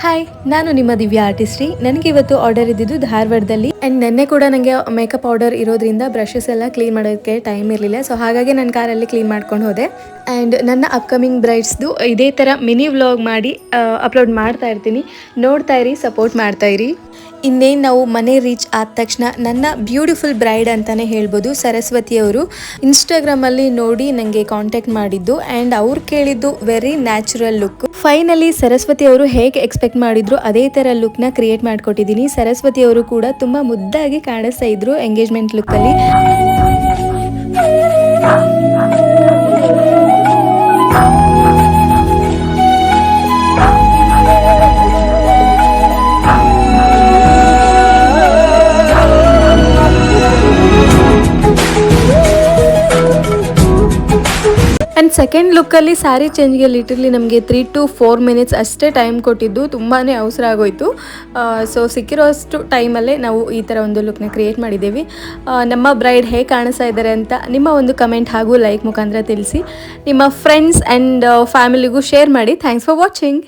Hi, ನಾನು ನಿಮ್ಮ Divya artistry. ನನಗೆ ಇವತ್ತು ಆರ್ಡರ್ ಇದ್ದಿದ್ದು ಧಾರವಾಡದಲ್ಲಿ. ಆ್ಯಂಡ್ ನೆನ್ನೆ ಕೂಡ ನನಗೆ ಮೇಕಪ್ ಆರ್ಡರ್ ಇರೋದ್ರಿಂದ ಬ್ರಷಸ್ ಎಲ್ಲ ಕ್ಲೀನ್ ಮಾಡೋಕ್ಕೆ ಟೈಮ್ ಇರಲಿಲ್ಲ. ಸೊ ಹಾಗಾಗಿ ನನ್ನ ಕಾರಲ್ಲಿ ಕ್ಲೀನ್ ಮಾಡ್ಕೊಂಡು ಹೋದೆ. ಆ್ಯಂಡ್ ನನ್ನ ಅಪ್ಕಮಿಂಗ್ ಬ್ರೈಡ್ಸ್ದು ಇದೇ ಥರ ಮಿನಿ ವ್ಲಾಗ್ ಮಾಡಿ ಅಪ್ಲೋಡ್ ಮಾಡ್ತಾ ಇರ್ತೀನಿ. ನೋಡ್ತಾ ಇರಿ, ಸಪೋರ್ಟ್ ಮಾಡ್ತಾ ಇರಿ. ಇನ್ನೇನು ನಾವು ಮನೆ ರೀಚ್ ಆದ ತಕ್ಷಣ ನನ್ನ ಬ್ಯೂಟಿಫುಲ್ ಬ್ರೈಡ್ ಅಂತಲೇ ಹೇಳ್ಬೋದು, ಸರಸ್ವತಿಯವರು ಇನ್ಸ್ಟಾಗ್ರಾಮಲ್ಲಿ ನೋಡಿ ನನಗೆ ಕಾಂಟ್ಯಾಕ್ಟ್ ಮಾಡಿದ್ದು. ಆ್ಯಂಡ್ ಅವ್ರು ಕೇಳಿದ್ದು very natural look. Finally Saraswati ಅವರು ಹೇಗೆ ಎಕ್ಸ್ಪೆಕ್ಟ್ ಮಾಡಿದ್ರು ಅದೇ ಥರ ಲುಕ್ನ ಕ್ರಿಯೇಟ್ ಮಾಡಿಕೊಟ್ಟಿದ್ದೀನಿ. ಸರಸ್ವತಿ ಅವರು ಕೂಡ ತುಂಬ ಮುದ್ದಾಗಿ ಕಾಣಿಸ್ತಾ ಇದ್ರು engagement ಲುಕ್ಕಲ್ಲಿ. And second ಲುಕ್ಕಲ್ಲಿ sari ಚೇಂಜ್ಗೆ literally ನಮಗೆ 3 to 4 minutes ಅಷ್ಟೇ ಟೈಮ್ ಕೊಟ್ಟಿದ್ದು. ತುಂಬಾ ಅವಸರ ಆಗೋಯಿತು. ಸೊ ಸಿಕ್ಕಿರೋಷ್ಟು ಟೈಮಲ್ಲೇ ನಾವು ಈ ಥರ ಒಂದು ಲುಕ್ನ ಕ್ರಿಯೇಟ್ ಮಾಡಿದ್ದೀವಿ. ನಮ್ಮ ಬ್ರೈಡ್ ಹೇಗೆ ಕಾಣಿಸ್ತಾ ಇದ್ದಾರೆ ಅಂತ ನಿಮ್ಮ ಒಂದು ಕಮೆಂಟ್ ಹಾಗೂ ಲೈಕ್ ಮುಖಾಂತರ ತಿಳಿಸಿ. ನಿಮ್ಮ ಫ್ರೆಂಡ್ಸ್ ಆ್ಯಂಡ್ ಫ್ಯಾಮಿಲಿಗೂ ಶೇರ್ ಮಾಡಿ. Thanks for watching.